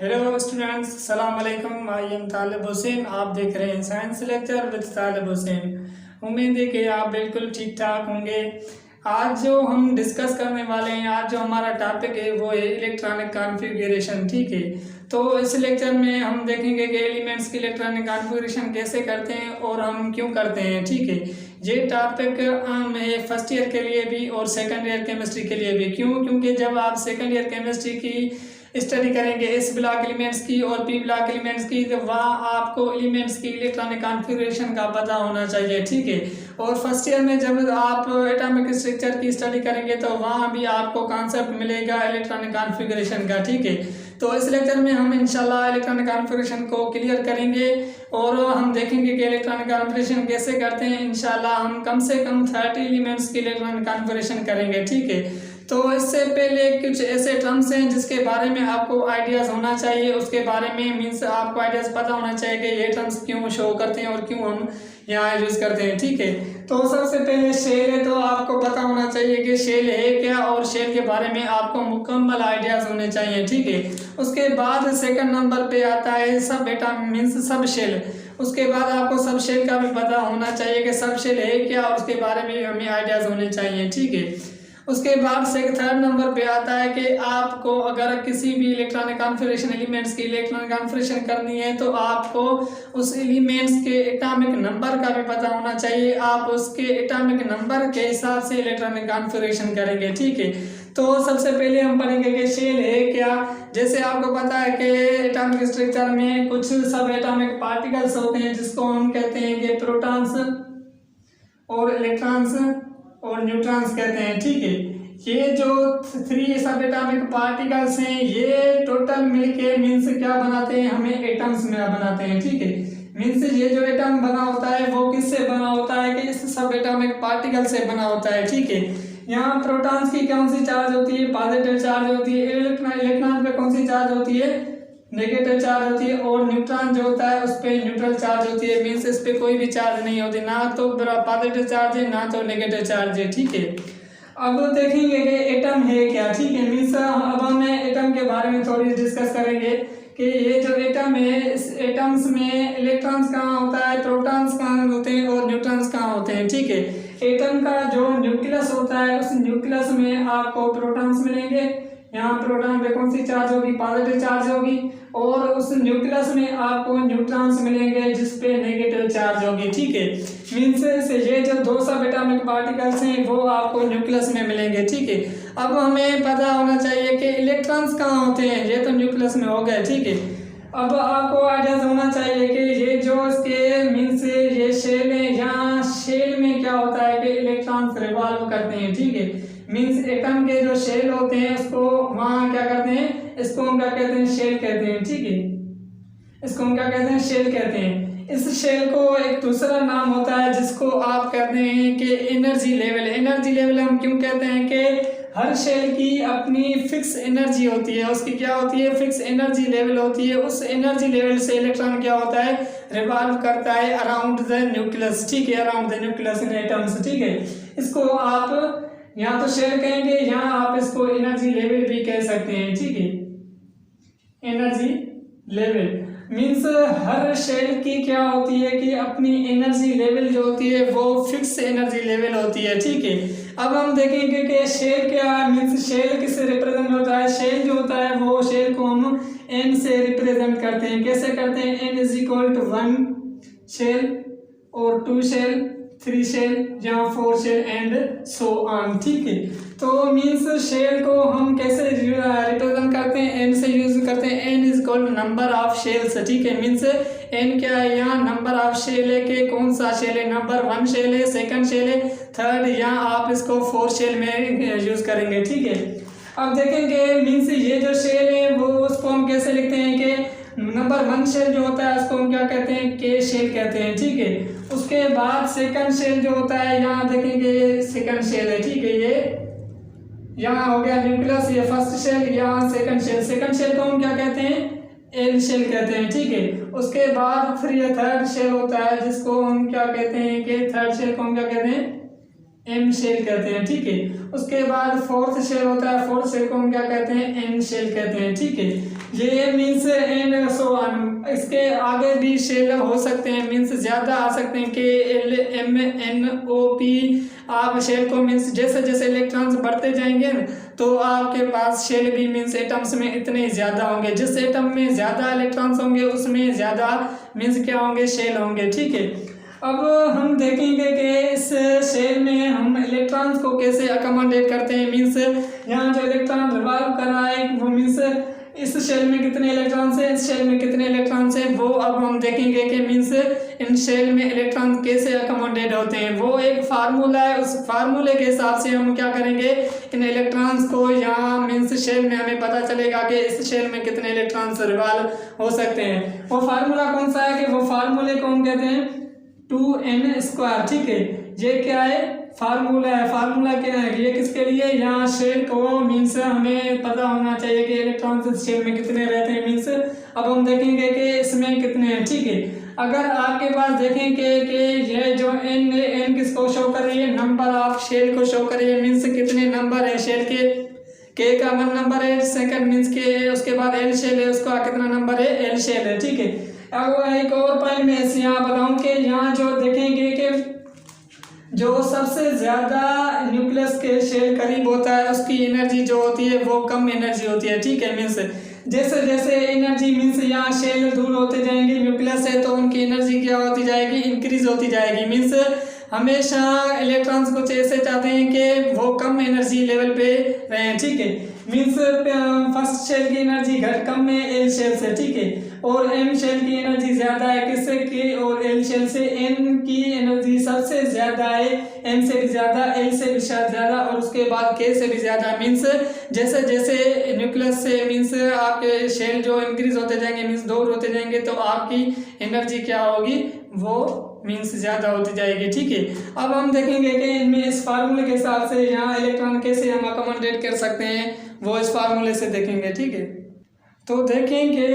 Hello students, सलाम अलैकुम। I am तालिब हुसैन। आप देख रहे हैं साइंस लेक्चर विद तालिब हुसैन। उम्मीद है कि आप बिल्कुल ठीक ठाक होंगे। आज जो हम डिस्कस करने वाले हैं, आज जो हमारा टॉपिक है वो है इलेक्ट्रॉनिक कॉन्फ़िगरेशन। ठीक है, तो इस लेक्चर में हम देखेंगे कि एलिमेंट्स की इलेक्ट्रॉनिक कॉन्फ़िगरेशन कैसे करते हैं और हम क्यों करते हैं। ठीक है, ये टॉपिक है फर्स्ट ईयर के लिए भी और सेकंड ईयर केमिस्ट्री के लिए भी। क्योंकि जब आप सेकंड ईयर केमिस्ट्री की स्टडी करेंगे एस ब्लॉक एलिमेंट्स की और पी ब्लॉक एलिमेंट्स की, तो वहाँ आपको एलिमेंट्स की इलेक्ट्रॉनिक कॉन्फ़िगरेशन का पता होना चाहिए। ठीक है, और फर्स्ट ईयर में जब आप एटॉमिक स्ट्रक्चर की स्टडी करेंगे तो वहाँ भी आपको कॉन्सेप्ट मिलेगा इलेक्ट्रॉनिक कॉन्फ़िगरेशन का। ठीक है, तो इस लेक्चर में हम इंशाल्लाह इलेक्ट्रॉनिक कॉन्फ़िगरेशन को क्लियर करेंगे और हम देखेंगे कि इलेक्ट्रॉनिक कॉन्फ़िगरेशन कैसे करते हैं। इंशाल्लाह हम कम से कम 30 एलिमेंट्स की इलेक्ट्रॉनिक कॉन्फ़िगरेशन करेंगे। ठीक है, तो इससे पहले कुछ ऐसे टर्म्स हैं जिसके बारे में आपको आइडियाज़ होना चाहिए, उसके बारे में मीन्स आपको आइडियाज़ पता होना चाहिए कि ये टर्म्स क्यों शो करते हैं और क्यों हम यहाँ यूज़ करते हैं। ठीक है, तो सबसे पहले शेल है, तो आपको पता होना चाहिए कि शेल है क्या और शेल के बारे में आपको मुकम्मल आइडियाज़ होने चाहिए। ठीक है, उसके बाद सेकंड नंबर पे आता है सब एटम मीन्स सब शेल। उसके बाद आपको सब शेल का भी पता होना चाहिए कि सब शेल है क्या और उसके बारे में हमें आइडियाज़ होने चाहिए। ठीक है, उसके बाद से थर्ड नंबर पे आता है कि आपको अगर किसी भी इलेक्ट्रॉनिक कॉन्फ़िगरेशन एलिमेंट्स की इलेक्ट्रॉनिक कॉन्फ़िगरेशन करनी है तो आपको उस एलिमेंट्स के एटॉमिक नंबर का भी पता होना चाहिए। आप उसके एटॉमिक नंबर के हिसाब से इलेक्ट्रॉनिक कॉन्फ़िगरेशन करेंगे। ठीक है, तो सबसे पहले हम पढ़ेंगे कि शेल है क्या। जैसे आपको पता है कि एटॉमिक स्ट्रक्चर में कुछ सब एटॉमिक पार्टिकल्स होते हैं जिसको हम कहते हैं कि प्रोटॉन्स और इलेक्ट्रॉन्स और न्यूट्रॉन्स कहते हैं। ठीक है, ये जो 3 सब एटॉमिक पार्टिकल्स हैं ये टोटल मिलके मीन्स क्या बनाते हैं, हमें एटम्स में बनाते हैं। ठीक है, मीन्स ये जो एटम बना होता है वो किससे बना होता है कि इस सब एटॉमिक पार्टिकल से बना होता है। ठीक है, यहाँ प्रोटॉन्स की कौन सी चार्ज होती है, पॉजिटिव चार्ज होती है। इलेक्ट्रॉन पे कौन सी चार्ज होती है, नेगेटिव चार्ज होती है। और न्यूट्रॉन जो होता है उस पर न्यूट्रल चार्ज होती है, मीन्स इस पर कोई भी चार्ज नहीं होती, ना तो पॉजिटिव चार्ज है ना तो नेगेटिव चार्ज है। ठीक है, अब देखेंगे कि एटम है क्या। ठीक है, मीन्स अब हम एटम के बारे में थोड़ी डिस्कस करेंगे कि ये जो एटम है इस एटम्स में इलेक्ट्रॉन्स कहाँ होता है, प्रोटॉन्स कहाँ होते हैं और न्यूट्रॉन्स कहाँ होते हैं। ठीक है, एटम का जो न्यूक्लियस होता है उस न्यूक्लियस में आपको प्रोटॉन्स मिलेंगे। यहाँ प्रोटॉन पे कौन सी चार्ज होगी, पॉजिटिव चार्ज होगी। और उस न्यूक्लियस में आपको न्यूट्रॉन्स मिलेंगे जिसपे नेगेटिव चार्ज होगी। ठीक है, मीन्स ये जो 2 सब एटॉमिक पार्टिकल्स हैं वो आपको न्यूक्लियस में मिलेंगे। ठीक है, अब हमें पता होना चाहिए कि इलेक्ट्रॉन्स कहाँ होते हैं, ये तो न्यूक्लियस में हो गए। ठीक है, अब आपको आइडियाज होना चाहिए कि ये जो इसके मीन्स ये शेल है, यहाँ शेल में क्या होता है कि इलेक्ट्रॉन्स रिवॉल्व करते हैं। ठीक है, मीन्स एटम के जो शेल होते हैं उसको वहाँ क्या करते हैं, इसको हम क्या कहते हैं, शेल कहते हैं। ठीक है, इसको हम क्या कहते हैं, शेल कहते हैं। इस शेल को एक दूसरा नाम होता है जिसको आप कहते हैं कि एनर्जी लेवल। एनर्जी लेवल हम क्यों कहते हैं कि हर शेल की अपनी फिक्स एनर्जी होती है, उसकी क्या होती है, फिक्स एनर्जी लेवल होती है। उस एनर्जी लेवल से इलेक्ट्रॉन क्या होता है, रिवॉल्व करता है अराउंड द न्यूक्लियस। ठीक है, around the nucleus in atoms. ठीक है, इसको आप यहाँ तो शेल कहेंगे, यहाँ आप इसको एनर्जी लेवल भी कह सकते हैं। ठीक है, एनर्जी लेवल मीन्स हर शेल की क्या होती है कि अपनी एनर्जी लेवल जो होती है वो फिक्स एनर्जी लेवल होती है। ठीक है, अब हम देखेंगे कि शेल क्या है, मीन्स शेल किससे रिप्रेजेंट होता है। शेल जो होता है वो शेल को हम एन से रिप्रेजेंट करते हैं। कैसे करते हैं, n is equal to 1 shell और 2 शेल, 3 शेल या 4 शेल एंड सो ऑन। ठीक है, तो मीन्स शेल को हम कैसे रिप्रेजेंट करते हैं, एन से यूज करते हैं। N is equal to number of shells. ठीक है, मीन्स एन क्या है, यहाँ नंबर ऑफ शेल है कि कौन सा शेल है, नंबर 1 शेल है, सेकंड शेल है, थर्ड, यहाँ आप इसको 4 शेल में यूज करेंगे। ठीक है, अब देखेंगे मीन्स ये जो शेल है वो उसको हम कैसे लिखते हैं कि नंबर 1 शेल जो होता है उसको हम क्या कहते हैं, के शेल कहते हैं। ठीक है, उसके बाद सेकंड शेल जो होता है, यहाँ देखेंगे सेकंड शेल है। ठीक है, ये यहाँ हो गया न्यूक्लियस, ये फर्स्ट शेल, यहाँ सेकंड शेल। सेकंड शेल को हम क्या कहते हैं, एल शेल कहते हैं। ठीक है, उसके बाद फिर ये थर्ड शेल होता है जिसको हम क्या कहते हैं कि थर्ड शेल को हम क्या कहते हैं, एम शेल कहते हैं। ठीक है, उसके बाद फोर्थ शेल होता है, फोर्थ शेल को हम क्या कहते हैं, एन शेल कहते हैं। ठीक है, ये मीन्स एंड सो ऑन। इसके आगे भी शेल हो सकते हैं, मीन्स ज़्यादा आ सकते हैं, KLMNOP। आप शेल को मीन्स जैसे जैसे इलेक्ट्रॉन्स बढ़ते जाएंगे तो आपके पास शेल भी मीन्स एटम्स में इतने ज़्यादा होंगे। जिस एटम में ज़्यादा इलेक्ट्रॉन्स होंगे उसमें ज़्यादा मीन्स क्या होंगे, शेल होंगे। ठीक है, अब हम देखेंगे कि इस शेल में हम इलेक्ट्रॉन्स को कैसे अकोमोडेट करते हैं। मीन्स यहाँ जो इलेक्ट्रॉन रिवॉल्व कर रहा है वो मीन्स इस शेल में कितने इलेक्ट्रॉन्स हैं, इस शेल में कितने इलेक्ट्रॉन्स हैं, वो अब हम देखेंगे कि मीन्स इन शेल में इलेक्ट्रॉन कैसे अकोमोडेट होते हैं। वो एक फार्मूला है, उस फार्मूले के हिसाब से हम क्या करेंगे, इन इलेक्ट्रॉन्स को यहाँ मीन्स शेल में हमें पता चलेगा कि इस शेल में कितने इलेक्ट्रॉन्स रिवॉल्व हो सकते हैं। वो फार्मूला कौन सा है कि वो फार्मूले को हम कहते हैं 2n²। ठीक है, ये क्या है, फार्मूला है। फार्मूला क्या है, ये किसके लिए, यहाँ शेल को मीन्स हमें पता होना चाहिए कि इलेक्ट्रॉन्स इस शेल में कितने रहते हैं। मीन्स अब हम देखेंगे कि इसमें कितने हैं। ठीक है, अगर आपके पास देखें कि ये जो n किसको शो कर रही है, नंबर ऑफ शेल को शो कर रही है। मीन्स कितने नंबर है शेल के, K का 1 नंबर है, सेकंड मीन्स के उसके बाद L शेल है, उसका कितना नंबर है, L शेल है। ठीक है, अब एक और पॉइंट मैं इस यहाँ बताऊं कि यहाँ जो देखेंगे कि जो सबसे ज़्यादा न्यूक्लियस के शेल करीब होता है उसकी एनर्जी जो होती है वो कम एनर्जी होती है। ठीक है, मीन्स जैसे जैसे एनर्जी मीन्स यहाँ शेल दूर होते जाएंगे न्यूक्लियस से तो उनकी एनर्जी क्या होती जाएगी, इंक्रीज होती जाएगी। मीन्स हमेशा इलेक्ट्रॉन्स कुछ ऐसे चाहते हैं कि वो कम एनर्जी लेवल पे रहें। ठीक है, मीन्स फर्स्ट शेल की एनर्जी कम है एल शेल से। ठीक है, और एम शेल की एनर्जी ज़्यादा है किससे, के और एल शेल से। एन की एनर्जी सबसे ज़्यादा है, एम से भी ज़्यादा, एल से भी शायद ज़्यादा, और उसके बाद के से भी ज़्यादा। मीन्स जैसे जैसे न्यूक्लियस से मीन्स आपके शेल जो इंक्रीज होते जाएंगे, मीन्स दूर होते जाएंगे, तो आपकी एनर्जी क्या होगी, वो मीन्स ज़्यादा होती जाएगी। ठीक है, अब हम देखेंगे कि इनमें इस फार्मूले के हिसाब से यहाँ इलेक्ट्रॉन कैसे हम अकोमोडेट कर सकते हैं, वो इस फार्मूले से देखेंगे। ठीक है, तो देखेंगे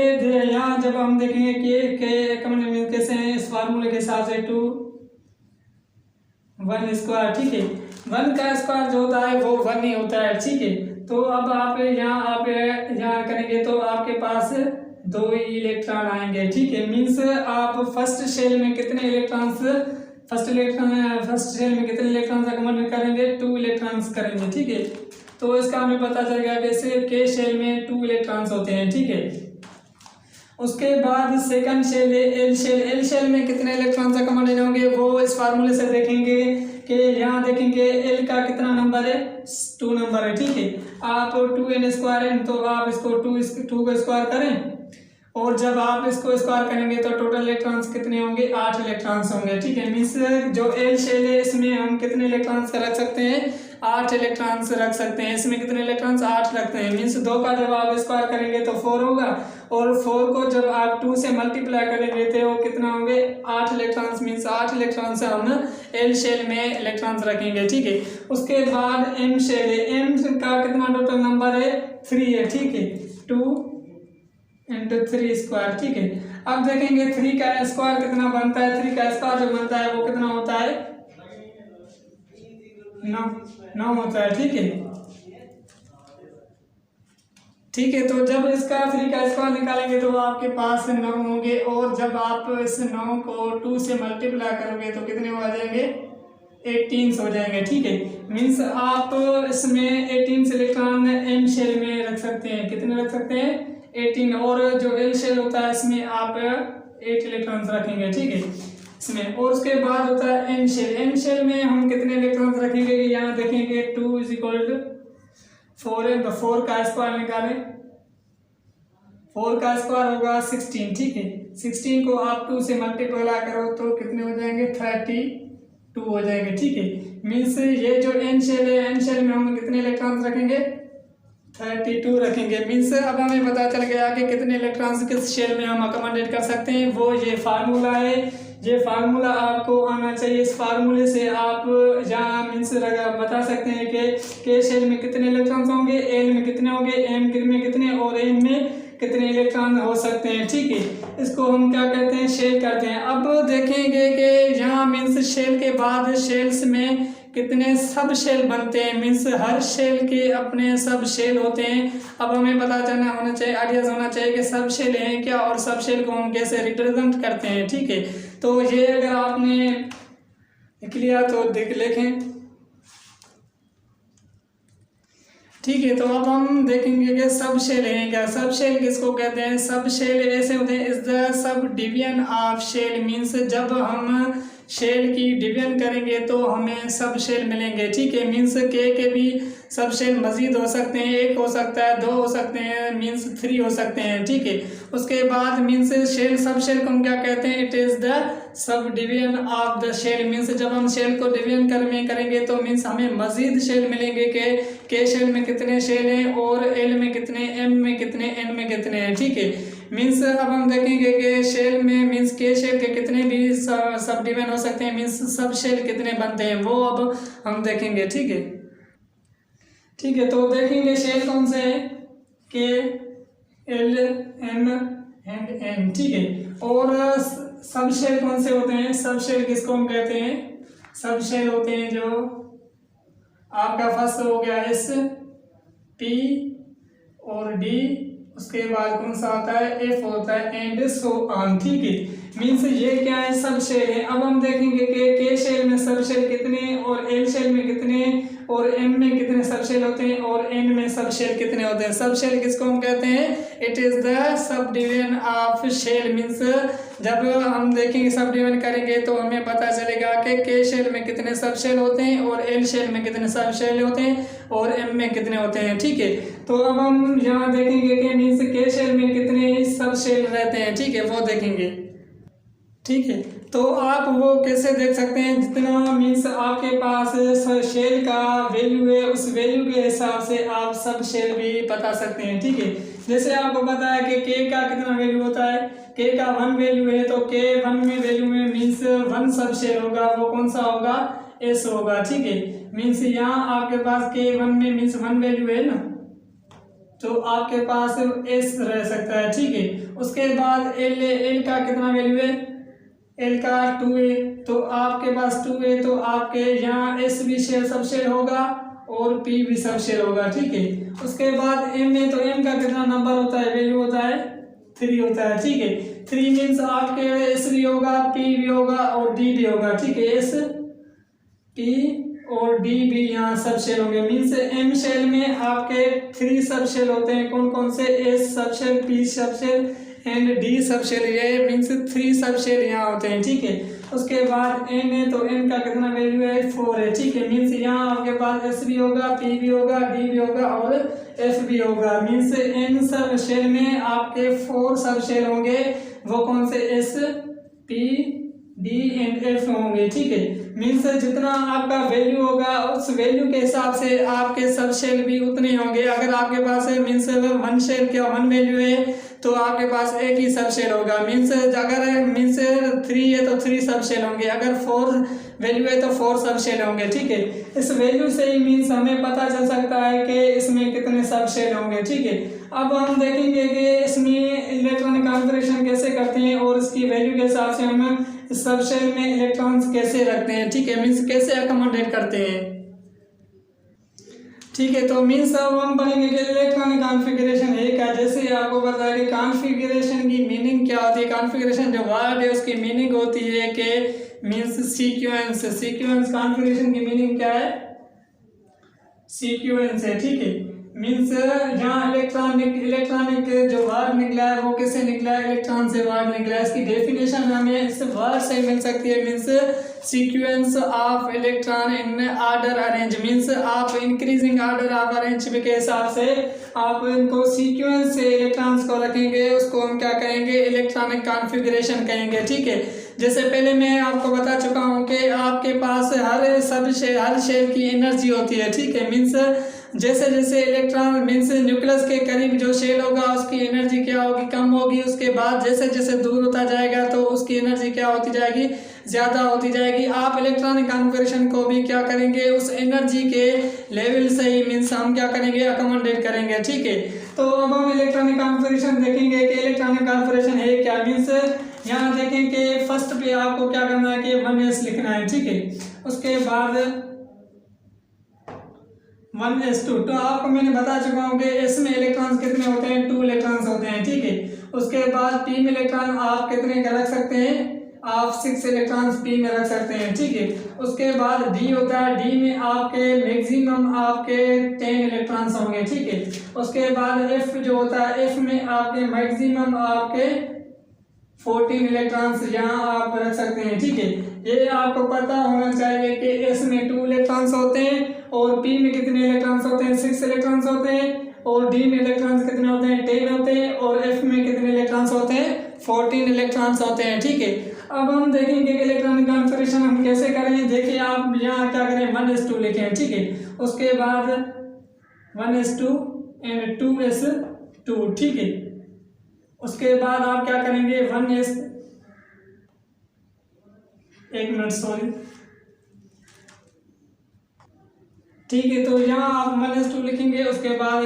यहाँ जब हम देखेंगे कि अकोमोडेट कैसे हैं इस फार्मूले के हिसाब से 2 1²। ठीक है, 1 का स्क्वायर जो होता है वो 1 ही होता है। ठीक है, तो अब आप यहाँ करेंगे तो आपके पास 2 ही इलेक्ट्रॉन आएंगे। ठीक है, मीन्स आप फर्स्ट शेल में कितने इलेक्ट्रॉन्स, फर्स्ट शेल में कितने इलेक्ट्रॉन्स अकोमोडेट करेंगे, 2 इलेक्ट्रॉन्स करेंगे। ठीक है, तो इसका हमें पता चलेगा कैसे, के शेल में 2 इलेक्ट्रॉन्स होते हैं। ठीक है, उसके बाद सेकंड शेल है एल शेल। एल शेल में कितने इलेक्ट्रॉन्स अकोमोडेट होंगे वो इस फार्मूले से देखेंगे कि यहाँ देखेंगे एल का कितना नंबर है, 2 नंबर है। ठीक है, आप 2n² है तो आप इसको 2 को स्क्वायर करें, और जब आप इसको स्क्वायर करेंगे तो टोटल इलेक्ट्रॉन्स कितने होंगे, 8 इलेक्ट्रॉन्स होंगे। ठीक है, मीन्स जो एल शेल है इसमें हम कितने इलेक्ट्रॉन्स रख सकते हैं, 8 इलेक्ट्रॉन्स रख सकते हैं। इसमें कितने इलेक्ट्रॉन्स, 8 रखते हैं। मीन्स 2 का जब आप स्क्वायर करेंगे तो 4 होगा, और 4 को जब आप 2 से मल्टीप्लाई करेंगे तो कितना होंगे, 8 इलेक्ट्रॉन्स। मीन्स 8 इलेक्ट्रॉन्स से हम एल शेल में इलेक्ट्रॉन्स रखेंगे। ठीक है, उसके बाद एम शेल है। एम का कितना टोटल नंबर है, 3 है। ठीक है, 2 × 3²। ठीक है, अब देखेंगे 3 का स्क्वायर कितना बनता है। 3 का स्क्वायर जो बनता है वो कितना होता है, 9 होता है। ठीक है, ठीक है, तो जब इसका 3 का स्क्वायर निकालेंगे तो आपके पास 9 होंगे, और जब आप इस 9 को 2 से मल्टीप्लाई करोगे तो कितने हो जाएंगे, 18 हो जाएंगे। ठीक है, मीन्स आप इसमें 18 इलेक्ट्रॉन एम शेल में रख सकते हैं। कितने रख सकते हैं, 18, और जो एल शेल होता है इसमें आप 8 इलेक्ट्रॉन्स रखेंगे। ठीक है, इसमें, और उसके बाद होता है एन शेल। एन शेल में हम कितने इलेक्ट्रॉन्स रखेंगे, यहाँ देखेंगे 2 = 4 है, तो 4 का स्क्वायर निकालें, 4 का स्क्वायर होगा 16। ठीक है, 16 को आप 2 से मल्टीप्लाई करो तो कितने हो जाएंगे, 32 हो जाएंगे। ठीक है, मीन्स ये जो एन शेल है, एन शेल में हम कितने इलेक्ट्रॉन्स रखेंगे, 32 रखेंगे। मीन्स अब हमें पता चल गया कि कितने इलेक्ट्रॉन्स किस शेल में हम अकोमोडेट कर सकते हैं, वो ये फार्मूला है। ये फार्मूला आपको आना चाहिए। इस फार्मूले से आप जहाँ मीन्स बता सकते हैं कि के शेल में कितने इलेक्ट्रॉन्स होंगे, एल में कितने होंगे, एम में कितने, और एम में कितने इलेक्ट्रॉन हो सकते हैं। ठीक है, इसको हम क्या कहते हैं, शेल करते हैं। अब देखेंगे कि यहाँ मीन्स शेल के बाद शेल्स में कितने सब शेल बनते हैं, मीन्स हर शेल के अपने सब शेल होते हैं। अब हमें पता चलना होना चाहिए, आइडियाज होना चाहिए कि सब शेल हैं क्या और सब शेल को हम कैसे रिप्रेजेंट करते हैं। ठीक है, तो ये अगर आपने लिख लिया तो देख लिखें। ठीक है, तो अब हम देखेंगे कि सब शेल हैं क्या। सब शेल किसको कहते हैं, सब शेल ऐसे होते हैं, is the subdivision of shell, means जब हम शेल की डिवीजन करेंगे तो हमें सब शेल मिलेंगे। ठीक है, मीन्स के भी सब शेल मजीद हो सकते हैं, एक हो सकता है, दो हो सकते हैं, मीन्स 3 हो सकते हैं। ठीक है, उसके बाद मीन्स शेल, सब शेल को हम क्या कहते हैं, it is the subdivision of the shell, means जब हम शेल को डिवीजन करेंगे तो मीन्स हमें मजीद शेल मिलेंगे के शेल में कितने शेल हैं और एल में कितने, एम में कितने, एन में कितने हैं। ठीक है, मीन्स अब हम देखेंगे कि शेल में मीन्स के शेल के कितने भी सब डिवीजन हो सकते हैं, मीन्स सब शेल कितने बनते हैं वो अब हम देखेंगे। ठीक है, ठीक है, तो देखेंगे शेल कौन से हैं, के, एल, एम एंड एन। ठीक है, और सब शेल कौन से होते हैं, सब शेल किसको हम कहते हैं, सब शेल होते हैं जो आपका फर्स्ट हो गया एस, पी और डी, उसके बाद कौन सा आता है, एफ होता है, एंड सो ऑन। ठीक है, मीन्स ये क्या है, सब शेल है। अब हम देखेंगे कि के शेल में सब शेल कितने और एल शेल में कितने और एम में कितने सब शेल होते हैं और एन में सब शेल कितने होते हैं। सब शेल किसको हम कहते हैं, it is the subdivision of shell, means जब हम देखेंगे सब डिवीजन करेंगे तो हमें पता चलेगा कि के शेल में कितने सब शेल होते हैं और एल शेल में कितने सब शेल होते हैं और एम में कितने होते हैं। ठीक है, तो अब हम यहाँ देखेंगे कि मीन्स के शेल में कितने सब शेल रहते हैं। ठीक है, वो देखेंगे। ठीक है, तो आप वो कैसे देख सकते हैं, जितना मीन्स आपके पास शेल का वैल्यू है उस वैल्यू के हिसाब से आप सब शेल भी बता सकते हैं। ठीक है, जैसे आपको पता है कि के का कितना वैल्यू होता है, के का 1 वैल्यू है, तो के 1 में वैल्यू में मीन्स 1 सब शेल होगा, वो कौन सा होगा, एस होगा। ठीक है, मीन्स यहाँ आपके पास के 1 में मीन्स 1 वैल्यू है ना, तो आपके पास एस रह सकता है। ठीक है, उसके बाद एल का कितना वैल्यू है, एल का 2 है, तो आपके पास 2 है, तो आपके यहाँ एस भी शेल सब शेल होगा और पी भी सब शेल होगा। ठीक है, उसके बाद एम है, तो एम का कितना नंबर होता है, वैल्यू होता है 3 होता है। ठीक है, 3 मीन्स आपके एस भी होगा, पी भी होगा और डी भी होगा। ठीक है, एस, पी और डी भी यहाँ सब शेल होंगे। मीन्स एम शेल में आपके 3 सब शेल होते हैं, कौन कौन से, s sub shell, p sub shell and d sub shell, ये मीन्स 3 सब शेल यहाँ होते हैं। ठीक है, उसके बाद एन है, तो एन का कितना वैल्यू है, 4 है। ठीक है, मीन्स यहाँ आपके पास एस भी होगा, पी भी होगा, डी भी होगा और एफ भी होगा। मीन्स एन सब शेल में आपके 4 सब शेल होंगे, वो कौन से, S, P, D and F होंगे। ठीक है, मीन्स जितना आपका वैल्यू होगा उस वैल्यू के हिसाब से आपके सब शेल भी उतने होंगे। अगर आपके पास मीन्स 1 शेल क्या 1 वैल्यू है तो आपके पास एक ही सब शेल होगा। मीन्स अगर मीन्स 3 है तो 3 सब शेल होंगे, अगर 4 वैल्यू है तो 4 सब शेल होंगे। ठीक है, इस वैल्यू से ही मीन्स हमें पता चल सकता है कि इसमें कितने सब शेल होंगे। ठीक है, अब हम देखेंगे कि इसमें इलेक्ट्रॉनिक कॉन्फ़िगरेशन कैसे करते हैं और इसकी वैल्यू के हिसाब से हम सब शेल में इलेक्ट्रॉन्स कैसे रखते हैं। ठीक है, मीन्स कैसे अकोमोडेट करते हैं। ठीक है, तो मीन्स अब हम पढ़ेंगे कि इलेक्ट्रॉनिक कॉन्फ़िगरेशन है क्या। जैसे आपको पता है कि कॉन्फ़िगरेशन की मीनिंग क्या होती है, कॉन्फ़िगरेशन जो वर्ड है उसकी मीनिंग होती है कि मीन्स सीक्वेंस। सीक्वेंस कॉन्फ़िगरेशन की मीनिंग क्या है, सीक्वेंस है। ठीक है, मीन्स यहाँ इलेक्ट्रॉनिक जो वर्ड निकला है वो किससे निकला है, इलेक्ट्रॉन से वर्ड निकला है। इसकी डेफिनेशन हमें इस वर्ड से मिल सकती है, means sequence of electron in order arrange. Means आप इंक्रीजिंग ऑर्डर ऑफ अरेंज के हिसाब से आप इनको सीक्वेंस से इलेक्ट्रॉन्स को रखेंगे, उसको हम क्या कहेंगे, इलेक्ट्रॉनिक कॉन्फ़िगरेशन कहेंगे। ठीक है, जैसे पहले मैं आपको बता चुका हूँ कि आपके पास हर शेल की एनर्जी होती है। ठीक है, मीन्स जैसे जैसे इलेक्ट्रॉन मीन्स न्यूक्लियस के करीब जो शेल होगा उसकी एनर्जी क्या होगी, कम होगी। उसके बाद जैसे जैसे दूर होता जाएगा तो उसकी एनर्जी क्या होती जाएगी, ज़्यादा होती जाएगी। आप इलेक्ट्रॉनिक कॉन्फ़िगरेशन को भी क्या करेंगे, उस एनर्जी के लेवल से ही मीन्स हम क्या करेंगे, अकोमोडेट करेंगे। ठीक है, तो अब हम इलेक्ट्रॉनिक कॉन्फ़िगरेशन देखेंगे कि इलेक्ट्रॉनिक कॉन्फ़िगरेशन है क्या। मीन्स यहाँ देखें कि फर्स्ट पे आपको क्या करना है कि 1s लिखना है। ठीक है, उसके बाद 1s2। तो आपको मैंने बता चुका हूँ कि इसमें इलेक्ट्रॉन्स कितने होते हैं, 2 इलेक्ट्रॉन्स होते हैं, ठीक है। उसके बाद पी में इलेक्ट्रॉन आप कितने का रख सकते हैं, आप 6 इलेक्ट्रॉन्स पी में रख सकते हैं, ठीक है। उसके बाद डी होता है, डी में आपके मैक्सिमम आपके 10 इलेक्ट्रॉन्स होंगे, ठीक है। उसके बाद एफ जो होता है, एफ में आपके मैक्सिमम आपके 14 इलेक्ट्रॉन्स यहाँ आप रख सकते हैं, ठीक है। ये आपको पता होना चाहिए कि एस में 2 इलेक्ट्रॉन्स होते हैं और पी में कितने इलेक्ट्रॉन्स होते हैं, 6 इलेक्ट्रॉन्स होते हैं, और डी में इलेक्ट्रॉन्स कितने होते हैं, 10 होते हैं, और एफ में कितने इलेक्ट्रॉन्स होते हैं, 14 इलेक्ट्रॉन्स होते हैं, ठीक है। अब हम देखेंगे कि इलेक्ट्रॉनिक कॉन्फ़िगरेशन हम कैसे करें। देखिए आप यहाँ क्या करें, 1s2 लिखें, ठीक है। उसके बाद 1s2 एंड 2s2, ठीक है। उसके बाद आप क्या करेंगे, 1 मिनट सॉरी, ठीक है। तो यहाँ आप 1s2 लिखेंगे, उसके बाद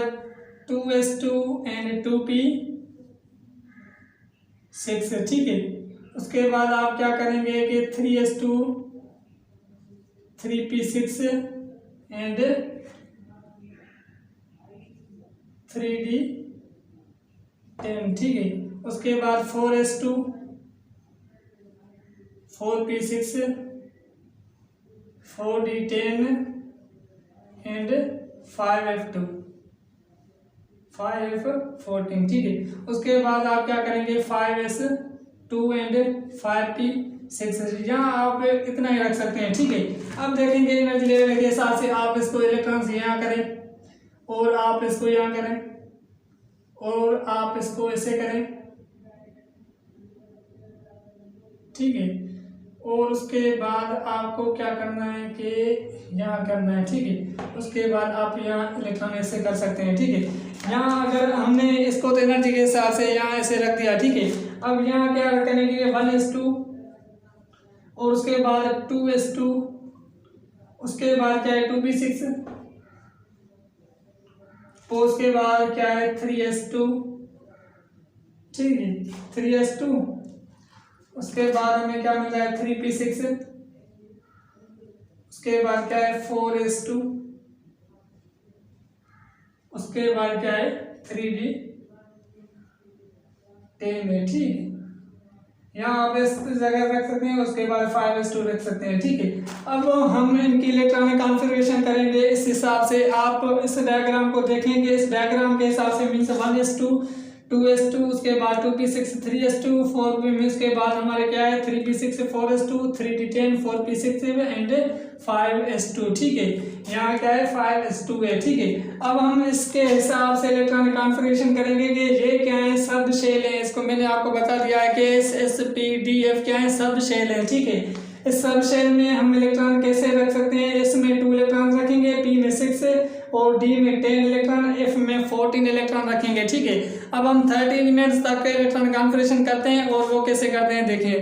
2s2 एंड 2p6, ठीक है। उसके बाद आप क्या करेंगे कि 3s2 3p6 एंड 3d10, ठीक है। उसके बाद 4s2 4p6 4d10 and 5f2 5f14, ठीक है। उसके बाद आप क्या करेंगे, 5s2 एंड 5p6, यहाँ आप इतना ही रख सकते हैं, ठीक है। अब देखेंगे एनर्जी लेवल के हिसाब से आप इसको इलेक्ट्रॉन्स यहाँ करें और आप इसको यहाँ करें और आप इसको ऐसे करें, ठीक है। और उसके बाद आपको क्या करना है कि यहाँ करना है, ठीक है। उसके बाद आप यहाँ इलेक्ट्रॉन ऐसे कर सकते हैं, ठीक है। यहाँ अगर हमने इसको तो एनर्जी के हिसाब से यहाँ ऐसे रख दिया, ठीक है। अब यहाँ क्या करेंगे, 1s2 और उसके बाद 2s2, उसके बाद क्या है 2p6 और उसके बाद क्या है 3s2, ठीक है 3s2। उसके बाद हमें क्या मिल रहा है 3p6, उसके बाद क्या है 4s2, उसके बाद क्या है 3d10 है, ठीक है। यहाँ आप इस जगह रख सकते हैं, उसके बाद 5s2 रख सकते हैं, ठीक है। अब हम इनकी इलेक्ट्रॉनिक कॉन्फ़िगरेशन करेंगे इस हिसाब से। आप इस डायग्राम को देखेंगे, इस डायग्राम के हिसाब से मीन्स 1s2 2s2, उसके बाद 2p6 3s2 4p में, उसके बाद हमारे क्या है 3p6 4s2 3d10 4p6 and 5s2, ठीक है। यहाँ क्या है 5s2 है, ठीक है। अब हम इसके हिसाब से इलेक्ट्रॉनिक कॉन्फ़िगरेशन करेंगे कि ये क्या है, सब शेल है। इसको मैंने आपको बता दिया है कि s,s,p,d,f क्या है, सब शेल है, ठीक है। इस सब शेल में हम इलेक्ट्रॉन कैसे रख सकते हैं, एस में 2 इलेक्ट्रॉन रखेंगे, पी में 6 और डी में 10 इलेक्ट्रॉन, एफ में 14 इलेक्ट्रॉन रखेंगे, ठीक है। अब हम 30 एलिमेंट्स तक के इलेक्ट्रॉन कॉन्फ़िगरेशन करते हैं और वो कैसे करते हैं देखिए,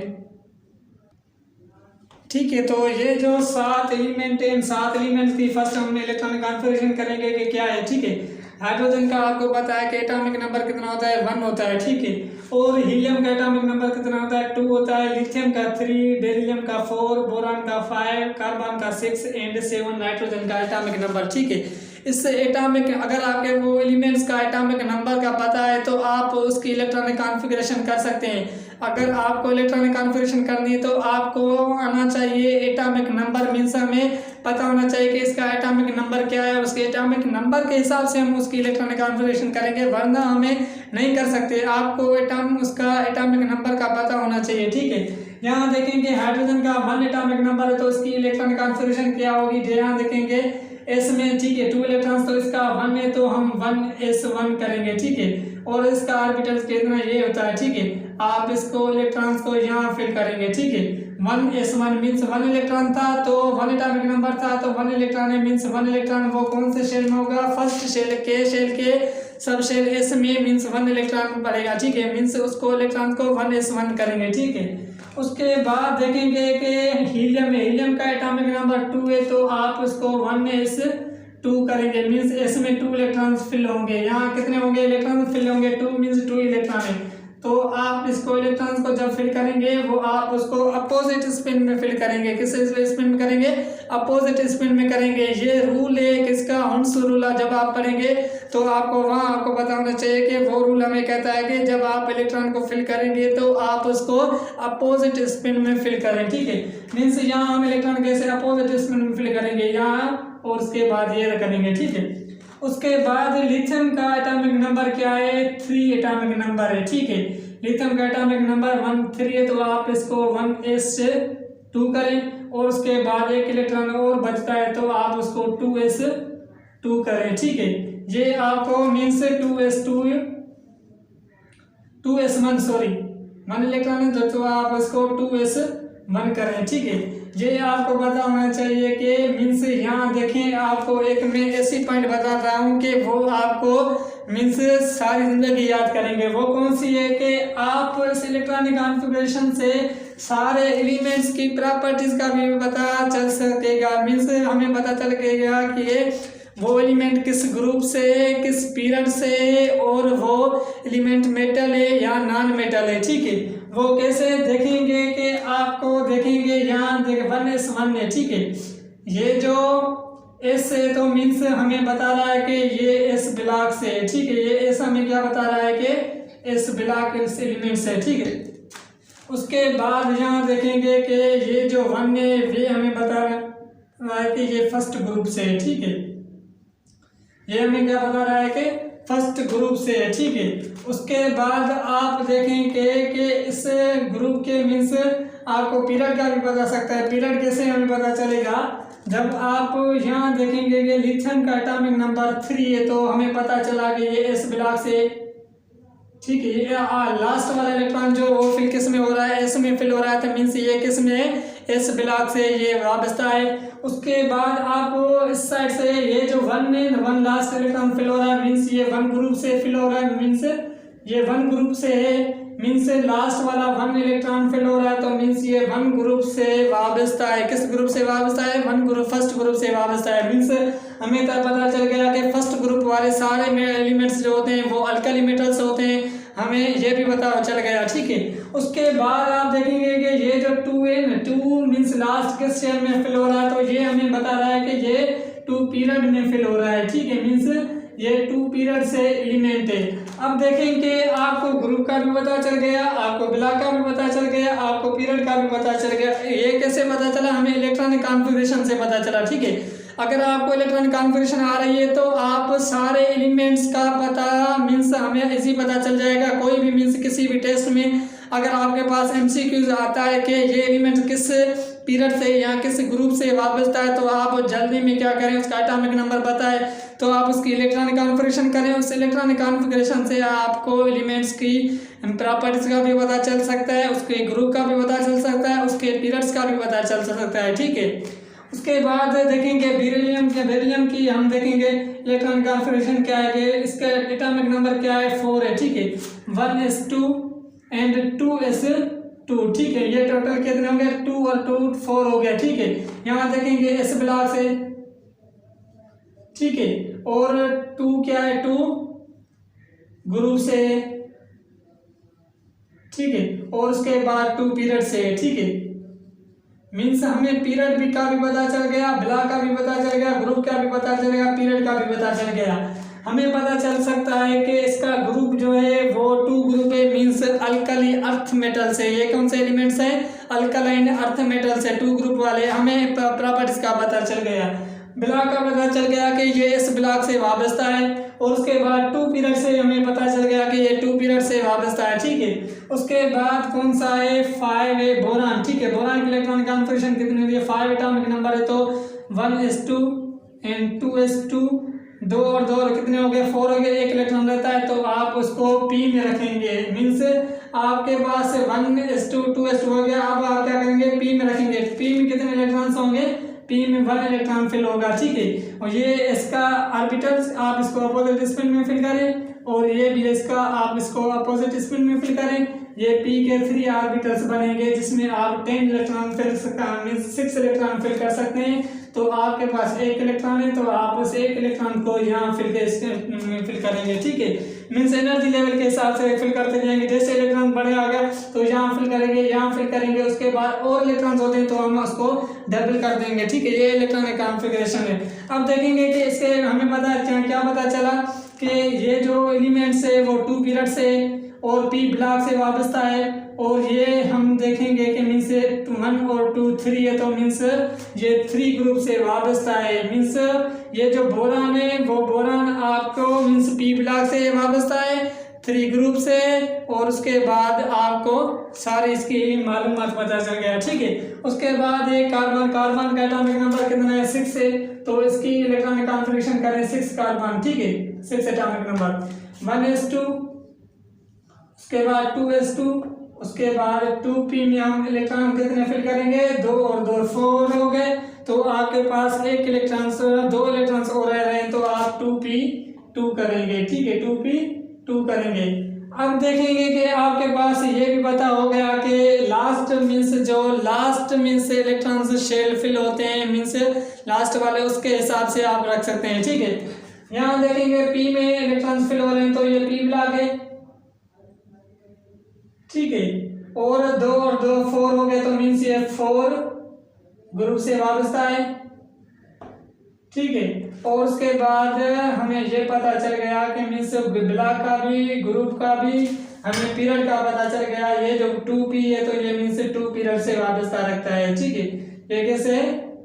ठीक है। तो ये जो 7 एलिमेंट है, इन 7 एलिमेंट्स की फर्स्ट हम इलेक्ट्रॉनिक कॉन्फ़िगरेशन करेंगे कि क्या है, ठीक है। हाइड्रोजन का आपको पता है कि एटॉमिक नंबर कितना होता है, 1 होता है, ठीक है। और हीलियम का एटॉमिक नंबर कितना होता है, 2 होता है। लिथियम का 3, बेरिलियम का 4, बोरान का 5, कार्बन का 6 एंड 7 नाइट्रोजन का एटॉमिक नंबर, ठीक है। इससे एटॉमिक, अगर आपके वो एलिमेंट्स का एटॉमिक नंबर का पता है तो आप उसकी इलेक्ट्रॉनिक कॉन्फ़िगरेशन कर सकते हैं। अगर आपको इलेक्ट्रॉनिक कॉन्फ़िगरेशन करनी है तो आपको आना चाहिए एटॉमिक नंबर, मीन्स हमें पता होना चाहिए कि इसका एटॉमिक नंबर क्या है, उसके एटॉमिक नंबर के हिसाब से हम उसकी इलेक्ट्रॉनिक कॉन्फ़िगरेशन करेंगे, वरना हमें नहीं कर सकते। आपको उसका एटॉमिक नंबर का पता होना चाहिए, ठीक है। यहाँ देखेंगे हाइड्रोजन का 1 एटॉमिक नंबर है तो उसकी इलेक्ट्रॉनिक कॉन्फ़िगरेशन क्या होगी, यहाँ देखेंगे एस में, ठीक है 2 इलेक्ट्रॉन्स, तो इसका 1 है तो हम 1s1 करेंगे, ठीक है। और इसका ऑर्बिटल्स कितना ये होता है, ठीक है। आप इसको इलेक्ट्रॉन्स को यहाँ फिल करेंगे, ठीक है। 1s1 मीन्स 1 इलेक्ट्रॉन था तो 1 एटॉमिक नंबर था तो 1 इलेक्ट्रॉन है, मीन्स 1 इलेक्ट्रॉन वो कौन से शेल में होगा, फर्स्ट शेल के सब शेल एस में, मीन्स 1 इलेक्ट्रॉन पड़ेगा, ठीक है। मीन्स उसको इलेक्ट्रॉन को 1s1 करेंगे, ठीक है। उसके बाद देखेंगे कि हीलियम का एटॉमिक नंबर 2 है तो आप उसको 1s2 करेंगे, मीन्स एस में 2 इलेक्ट्रॉन्स फिल होंगे। यहाँ कितने होंगे इलेक्ट्रॉन फिल होंगे, 2 मीन्स 2 इलेक्ट्रॉन है तो आप इसको इलेक्ट्रॉन्स को जब फिल करेंगे वो आप उसको अपोजिट स्पिन में फिल करेंगे। किस स्पिन में करेंगे? अपोजिट स्पिन में करेंगे। ये रूल है किसका? Horns rule. जब आप पढ़ेंगे तो आपको वहाँ आपको पता होना चाहिए कि वो रूल हमें कहता है कि जब आप इलेक्ट्रॉन को फिल करेंगे तो आप उसको अपोजिट स्पिन में फिल करें। ठीक है, मीन्स यहाँ हम इलेक्ट्रॉन कैसे अपोजिट स्पिन में फिल करेंगे, यहाँ, और उसके बाद ये करेंगे। ठीक है, उसके बाद लिथियम का एटॉमिक नंबर क्या है? 3 एटॉमिक नंबर है। ठीक है, लिथियम का एटॉमिक नंबर 13 है, तो आप इसको 1s2 करें, और उसके बाद एक इलेक्ट्रॉन और बचता है तो आप उसको 2s2 करें। ठीक है, ये आपको मीन्स 2s1 सॉरी 1 इलेक्ट्रॉन है तो आप इसको 2s1 करें। ठीक है, ये आपको पता होना चाहिए कि मीन्स यहाँ देखें, आपको एक मैं ऐसी पॉइंट बता रहा हूँ कि वो आपको मीन्स सारी जिंदगी याद करेंगे। वो कौन सी है कि आप इस इलेक्ट्रॉनिक कॉन्फ़िगरेशन से सारे एलिमेंट्स की प्रॉपर्टीज का भी पता चल सकेगा। मीन्स हमें पता चल सकेगा कि वो एलिमेंट किस ग्रुप से, किस पीरियड से, और वो एलिमेंट मेटल है या नॉन मेटल है। ठीक है, वो कैसे देखेंगे कि आपको देखेंगे यहाँ देख 1s1 है। ठीक है, ये जो एस है तो मीन्स हमें बता रहा है कि ये एस ब्लॉक से है। ठीक है, ये एस हमें क्या बता रहा है कि एस ब्लॉक इस एलिमेंट से। ठीक है, उसके बाद यहाँ देखेंगे कि ये जो 1 है ये हमें बता रहा है कि ये फर्स्ट ग्रुप से है। ठीक है, ये हमें क्या बता रहा है कि फर्स्ट ग्रुप से है। ठीक है, उसके बाद आप देखेंगे कि इस ग्रुप के मीन्स आपको पीरियड का भी पता सकता है। पीरियड कैसे हमें पता चलेगा? जब आप यहाँ देखेंगे कि लिथियम का एटॉमिक नंबर 3 है तो हमें पता चला कि ये एस ब्लॉक से। ठीक है, ये लास्ट वाला इलेक्ट्रॉन जो वो फिल किस में हो रहा है? एस में फिल हो रहा है, तो मीन्स ये किस में है? एस ब्लॉक से ये वाबस्ता है। उसके बाद आप इस साइड से ये जो 1 है 1 लास्ट इलेक्ट्रॉन फिल हो रहा है, मीन्स ये 1 ग्रुप से फिल हो रहा है, मीन्स ये 1 ग्रुप से है, मीन्स लास्ट वाला 1 इलेक्ट्रॉन फिल हो रहा है तो मीन्स ये 1 ग्रुप से वाबस्ता है। किस ग्रुप से वाबस्ता है? 1 ग्रुप फर्स्ट ग्रुप से वाबस्ता है। मीन्स हमें तो पता चल गया कि फर्स्ट ग्रुप वाले सारे एलिमेंट्स जो होते हैं वो अल्कली मेटल्स होते हैं, हमें ये भी पता चल गया। ठीक है, उसके बाद आप देखेंगे कि ये जो 2 है 2 मीन्स लास्ट के शेल में फिल हो रहा है तो ये हमें बता रहा है कि ये 2 पीरियड में फिल हो रहा है। ठीक है, मीन्स ये 2 पीरियड से एलिमेंट है। अब देखेंगे आपको ग्रुप का भी पता चल गया, आपको ब्लॉक का भी पता चल गया, आपको पीरियड का भी पता चल गया। ये कैसे पता चला? हमें इलेक्ट्रॉनिक कॉन्फ़िगरेशन से पता चला। ठीक है, अगर आपको इलेक्ट्रॉनिक कॉन्फ़िगरेशन आ रही है तो आप सारे एलिमेंट्स का पता मीन्स हमें इजी पता चल जाएगा। कोई भी मीन्स किसी भी टेस्ट में अगर आपके पास MCQs आता है कि ये एलिमेंट किस पीरियड से या किस ग्रुप से वाबस्ता है तो आप जल्दी में क्या करें, उसका एटॉमिक नंबर बताए तो आप उसकी इलेक्ट्रॉनिक कॉन्फ़िगरेशन करें। उस इलेक्ट्रॉनिक कॉन्फ़िगरेशन से आपको एलिमेंट्स की प्रॉपर्टीज का भी पता चल सकता है, उसके ग्रुप का भी पता चल सकता है, उसके पीरियड्स का भी पता चल सकता है। ठीक है, उसके बाद देखेंगे बेरिलियम की हम देखेंगे इलेक्ट्रॉनिक कॉन्फ़िगरेशन क्या है कि इसका एटॉमिक नंबर क्या है? 4 है। ठीक है, 1s2 एंड 2s2। ठीक है, ये टोटल कितने होंगे? 2 और 2 4 हो गया। ठीक है, यहाँ देखेंगे एस ब्लॉक से। ठीक है, और 2 क्या है? 2 ग्रुप से। ठीक है, और उसके बाद 2 पीरियड से। ठीक है, मीन्स हमें पीरियड भी का भी पता चल गया, ब्लॉक का भी पता चल गया, ग्रुप का भी पता चल गया, पीरियड का भी पता चल गया। हमें पता चल सकता है कि इसका ग्रुप जो है वो 2 ग्रुप है, मीन्स अल्कली अर्थ मेटल से। ये कौन से एलिमेंट्स हैं? अल्कलाइन अर्थ मेटल से 2 ग्रुप वाले। हमें प्रॉपर्टीज का पता चल गया, ब्लॉक का पता चल गया कि ये इस ब्लॉक से वाबस्ता है, और उसके बाद 2 पीरियड से हमें पता चल गया कि ये 2 पीरियड से वाबस्ता है। ठीक है, उसके बाद कौन सा है? 5 है बोरान। ठीक है, बोरान की इलेक्ट्रॉनिक कॉन्फ़िगरेशन कितनी होगी? 5 एटॉमिक नंबर है तो 1s2 एंड 2s2, 2 और 2 कितने हो गए? 4 हो गए। एक इलेक्ट्रॉन रहता है तो आप उसको p में रखेंगे, मीन्स आपके पास 1s2 2s2 हो गया। अब आप क्या करेंगे? p में रखेंगे। p में कितने इलेक्ट्रॉन्स होंगे? p में 1 इलेक्ट्रॉन फिल होगा। ठीक है, और ये इसका ऑर्बिटल्स आप इसको अपोजिट स्पिन में फिल करें, और ये भी इसका आप इसको अपोजिट स्पिन में फिल करें। ये p के 3 ऑर्बिटल्स बनेंगे जिसमें आप 10 electron fill means 6 electron fill कर सकते हैं। तो आपके पास एक इलेक्ट्रॉन है, तो आप उस एक इलेक्ट्रॉन को यहाँ फिल करेंगे। ठीक है, मीन्स एनर्जी लेवल के हिसाब से फिल करते जाएंगे। जैसे इलेक्ट्रॉन बढ़े आ गया तो यहाँ फिल करेंगे, यहाँ फिल करेंगे, उसके बाद और इलेक्ट्रॉन्स होते हैं तो हम उसको डबल कर देंगे। ठीक है, ये इलेक्ट्रॉनिक कॉन्फ़िगरेशन है। अब देखेंगे कि इसके हमें क्या पता चला कि ये जो एलिमेंट्स है वो 2 पीरियड से और पी ब्लॉक से वाबस्ता है, और ये हम देखेंगे कि मीन्स 1 और 2 3 है, तो मीन्स ये 3 ग्रुप से वाबस्ता है। मीन्स ये जो बोरान है वो बोरान आपको मीन्स पी ब्लॉक से वाबस्ता है 3 ग्रुप से, और उसके बाद आपको सारी इसकी मालूमात पता चल गया। ठीक है, उसके बाद ये कार्बन का एटॉमिक नंबर कितना है 6 है, तो इसकी इलेक्ट्रॉनिक कॉन्फ़िगरेशन करें 6 कार्बन। ठीक है, 6 एटॉमिक नंबर, 1s2, उसके बाद 2s2, उसके बाद 2p में हम इलेक्ट्रॉन कितने फिल करेंगे 2 और 2 4 हो गए, तो आपके पास एक इलेक्ट्रॉन 2 इलेक्ट्रॉन और रह रहे हैं, तो आप 2p2 करेंगे। ठीक है, 2p2 करेंगे। अब देखेंगे कि आपके पास ये भी पता हो गया कि last means electrons shell fill होते हैं, मीन्स लास्ट वाले उसके हिसाब से आप रख सकते हैं। ठीक है, यहाँ देखेंगे p में इलेक्ट्रॉन्स फिल हो रहे हैं, तो ये p ब्लॉक है। ठीक है, और 2 और 2 4 हो गए, तो मीन्स ये 4 ग्रुप से वाबस्ता है। ठीक है, और उसके बाद हमें ये पता चल गया कि मीन्स ब्लॉक का भी ग्रुप का भी हमें पीरियड का पता चल गया। ये जो 2p है तो ये मीन्स 2 पीरियड से वाबस्ता रखता है। ठीक है, ये कैसे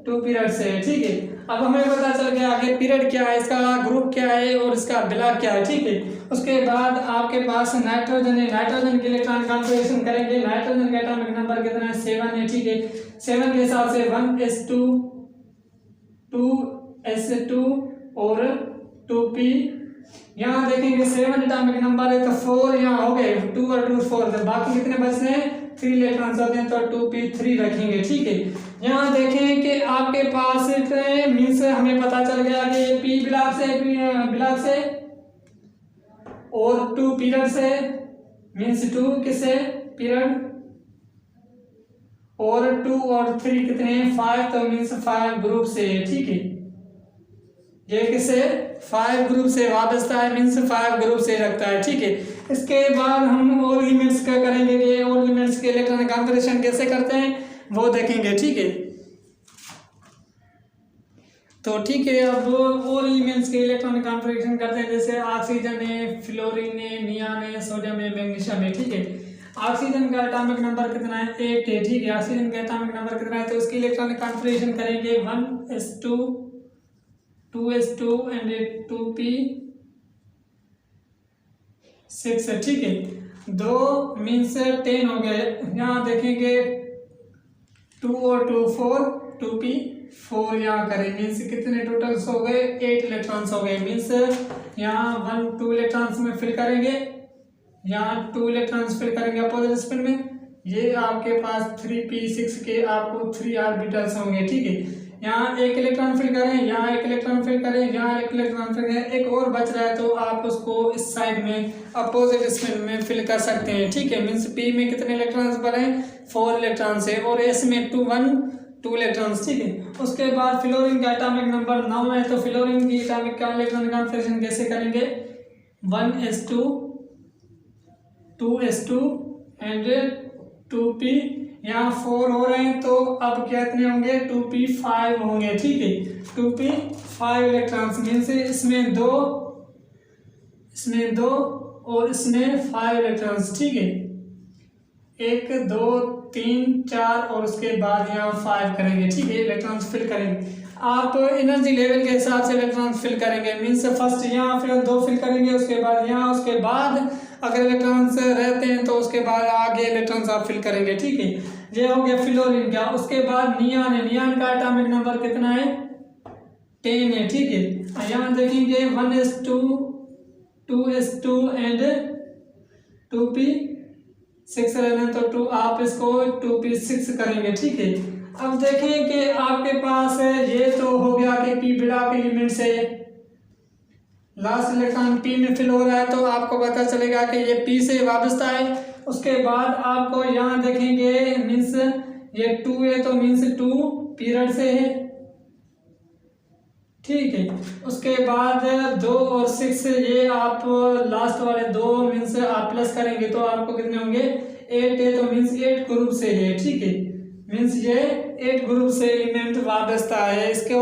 2 पीरियड से है। ठीक है, अब हमें पता चल गया कि पीरियड क्या है, इसका ग्रुप क्या है और इसका ब्लॉक क्या है। ठीक है, उसके बाद आपके पास नाइट्रोजन है, नाइट्रोजन के इलेक्ट्रॉन कॉन्फ़िगरेशन करेंगे। नाइट्रोजन का एटॉमिक नंबर कितना है 7 है। ठीक है, 7 के हिसाब से 1s2, 2s2 और 2p। यहाँ देखेंगे 7 एटॉमिक नंबर है तो 4 यहाँ हो गए, 2 और 2 4, तो बाकी कितने बचते हैं 3 इलेक्ट्रॉन्स होते हैं, तो 2p3 रखेंगे। ठीक है, यहाँ देखें कि आपके पास मीन्स हमें पता चल गया कि ये p ब्लॉक से और 2 पीरियड से, मीन्स 2 किससे पीरियड, और 2 और 3 कितने हैं 5, तो मीन्स 5 ग्रुप से। ठीक है, ये किससे 5 ग्रुप से वाबस्ता है, मीन्स 5 ग्रुप से रखता है। ठीक है, इसके बाद हम और एलिमेंट्स क्या करेंगे कि और एलिमेंट्स के इलेक्ट्रॉनिक कॉन्फ़िगरेशन कैसे करते हैं वो देखेंगे। ठीक है, तो ठीक है, अब और एलिमेंट्स के इलेक्ट्रॉनिक कॉन्फ़िगरेशन करते हैं, जैसे ऑक्सीजन है, फ्लोरीन है, नियॉन है, सोडियम है, मैग्नीशियम है। ठीक है, ऑक्सीजन का एटॉमिक नंबर कितना है 8 है। ठीक है, ऑक्सीजन का एटॉमिक नंबर कितना है, तो उसकी इलेक्ट्रॉनिक कॉन्फ़िगरेशन करेंगे 1s2, 2s2 एंड 2p6 है। ठीक है, 2 मीन्स 10 हो गए। यहाँ देखेंगे 2 और 2 4, 2p4 यहाँ करें, मीन्स कितने टोटल्स हो गए 8 इलेक्ट्रॉन्स हो गए। मीन्स यहाँ 1 2 इलेक्ट्रॉन्स में फिल करेंगे, यहाँ 2 इलेक्ट्रॉन्स फिल करेंगे अपोजिट स्पिन में। ये आपके पास 3p6 के आपको 3 ऑर्बिटल्स होंगे। ठीक है, यहाँ एक इलेक्ट्रॉन फिल करें, यहाँ एक इलेक्ट्रॉन फिल करें, यहाँ एक इलेक्ट्रॉन फिल करें, एक और बच रहा है तो आप उसको इस साइड में अपोजिट स्पिन में फिल कर सकते हैं। ठीक है, मीन्स p में कितने इलेक्ट्रॉन्स बने 4 इलेक्ट्रॉन्स है, और s में 2 इलेक्ट्रॉन्स। ठीक है, उसके बाद फ्लोरीन का एटॉमिक नंबर 9 है, तो फ्लोरीन की एटॉमिक का इलेक्ट्रॉनिक कॉन्फ़िगरेशन कैसे करेंगे 1s2, 2s2 एंड 2p। यहाँ 4 हो रहे हैं, तो अब कितने होंगे 2p5 होंगे। ठीक है, 2p5 इलेक्ट्रॉन्स, मीन्स इसमें 2 और इसमें 5 इलेक्ट्रॉन्स। ठीक है, 1 2 3 4 और उसके बाद यहाँ 5 करेंगे। ठीक है, इलेक्ट्रॉन्स फिल करेंगे। आप एनर्जी लेवल के हिसाब से इलेक्ट्रॉन्स फिल करेंगे, मीन्स फर्स्ट यहाँ फिर 2 फिल करेंगे, उसके बाद यहाँ, उसके बाद अगर इलेक्ट्रॉन्स रहते हैं तो उसके बाद आगे इलेक्ट्रॉन्स आप फिल करेंगे। ठीक है, ये हो गया फ्लोरीन का। उसके बाद नियॉन है, नियॉन का एटॉमिक नंबर कितना है 10 है। ठीक है, यहाँ देखेंगे 1s2, 2s2 एंड 2p6 रहना, तो 2 आप इसको 2p6 करेंगे। ठीक है, अब देखें कि आपके पास ये तो हो गया कि p ब्लॉक एलिमेंट से लास्ट इलेक्ट्रॉन p में फिल हो रहा है, तो आपको पता चलेगा कि ये p से वाबस्ता है। उसके बाद आपको यहाँ देखेंगे मीन्स ये 2 है, तो मीन्स 2 पीरियड से है। ठीक है। उसके बाद 2 और 6 ये आप लास्ट वाले 2 मीन्स आप प्लस करेंगे तो आपको कितने होंगे 8 है, तो मीन्स 8 ग्रुप से है, ठीक है। मीन्स ये 8 ग्रुप से एलिमेंट वाबस्ता है। इसके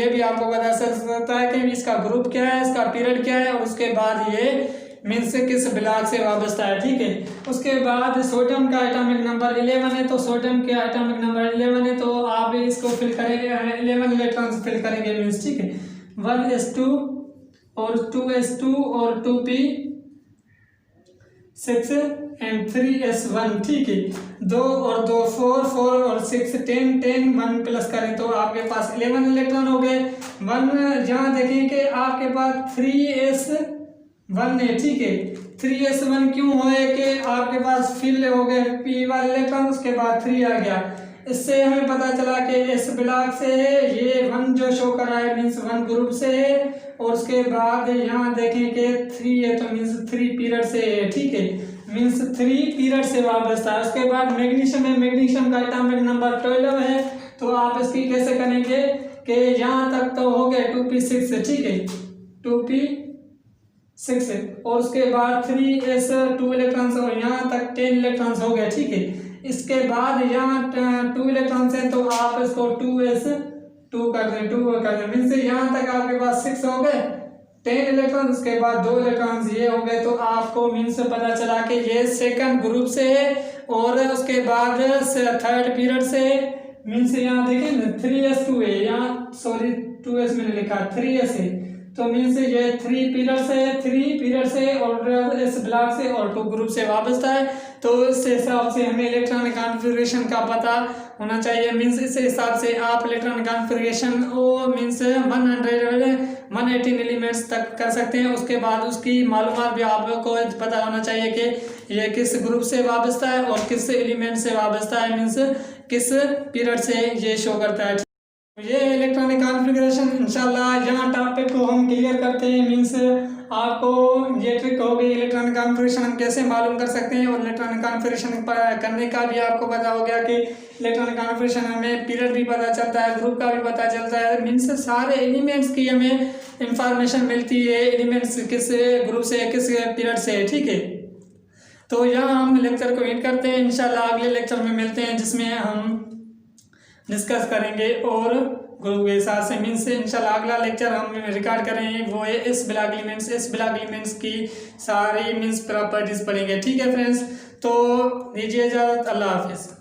ये भी आपको पता चल सकता है कि इसका ग्रुप क्या है, इसका पीरियड क्या है, और उसके बाद ये मीन्स किस ब्लॉक से वाबस्ता है, ठीक है। उसके बाद सोडियम का एटॉमिक नंबर 11 है, तो सोडियम के एटॉमिक नंबर 11 है, तो आप इसको फिल करेंगे 11 इलेक्ट्रॉन्स फिल करेंगे मीन्स, ठीक है। 1s2 और 2s2 और 2p6 एंड 3s1, ठीक है। 2 और 2 4, 4 और 6 10, 10 1 प्लस करें तो आपके पास 11 इलेक्ट्रॉन हो गए। 1 जहाँ देखें कि आपके पास 3s1 है, ठीक है। 3s1 क्यों है कि आपके पास फिल हो गए p वाले इलेक्ट्रॉन, उसके बाद 3 आ गया। इससे हमें पता चला कि इस ब्लॉक से ये 1 जो शो कर रहा है मीन्स 1 ग्रुप से है, और उसके बाद यहाँ देखें कि 3 है तो मीन्स 3 पीरियड से है, ठीक है। मीन्स 3 पीरियड से वाबस्ता है। उसके बाद मैग्नीशियम है, मैग्नीशियम का एटॉमिक नंबर 12 है, तो आप इसकी कैसे करेंगे कि यहाँ तक तो हो गए 2p6, ठीक है, 2p6 है, और उसके बाद 3s2 इलेक्ट्रॉन्स और यहाँ तक 10 इलेक्ट्रॉन्स हो गए, ठीक है। इसके बाद यहाँ 2 इलेक्ट्रॉन्स हैं तो आप इसको 2s2 कर दें, मीन्स यहाँ तक आपके पास 6 हो गए, 10 इलेक्ट्रॉन, उसके बाद 2 इलेक्ट्रॉन्स ये हो गए, तो आपको मीन्स पता चला कि ये सेकंड ग्रुप से है, और उसके बाद थर्ड पीरियड से मीन्स यहाँ देखिए ना 3s2 है, यहाँ सॉरी 2s मैंने लिखा 3s है, तो मीन्स ये 3 पीरियड से और इस ब्लॉक से और 2 ग्रुप से वाबस्ता है। तो इस हिसाब से हमें इलेक्ट्रॉनिक कॉन्फ़िगरेशन का पता होना चाहिए। मीन्स इस हिसाब से आप इलेक्ट्रॉनिक कॉन्फ़िगरेशन ओ मीन्स 118 एलिमेंट्स तक कर सकते हैं। उसके बाद उसकी मालूमात भी आपको पता होना चाहिए कि ये किस ग्रुप से वाबस्ता है और किस एलिमेंट से वाबस्ता है, मीन्स किस पीरियड से ये शो करता है। ये इलेक्ट्रॉनिक कॉन्फ़िगरेशन इंशाल्लाह यहाँ टॉपिक को हम क्लियर करते हैं। मीन्स आपको ये ट्रिक हो गई इलेक्ट्रॉनिक कॉन्फ़िगरेशन हम कैसे मालूम कर सकते हैं, और इलेक्ट्रॉनिक कॉन्फ़िगरेशन करने का भी आपको पता हो गया कि इलेक्ट्रॉनिक कॉन्फ़िगरेशन हमें पीरियड भी पता चलता है, ग्रुप का भी पता चलता है, मीन्स सारे एलिमेंट्स की हमें इंफॉर्मेशन मिलती है, एलिमेंट्स किस ग्रुप से किस पीरियड से, ठीक है। तो यहाँ हम लेक्चर को एंड करते हैं। इंशाल्लाह अगले लेक्चर में मिलते हैं जिसमें हम डिस्कस करेंगे और ग्रुप के हिसाब से, मीन्स इंशाल्लाह अगला लेक्चर हम रिकॉर्ड करेंगे वो है इस ब्लॉक एलिमेंट्स की सारी मीन्स प्रॉपर्टीज पढ़ेंगे, ठीक है फ्रेंड्स। तो दीजिए इजाज़त, अल्लाह हाफिज़।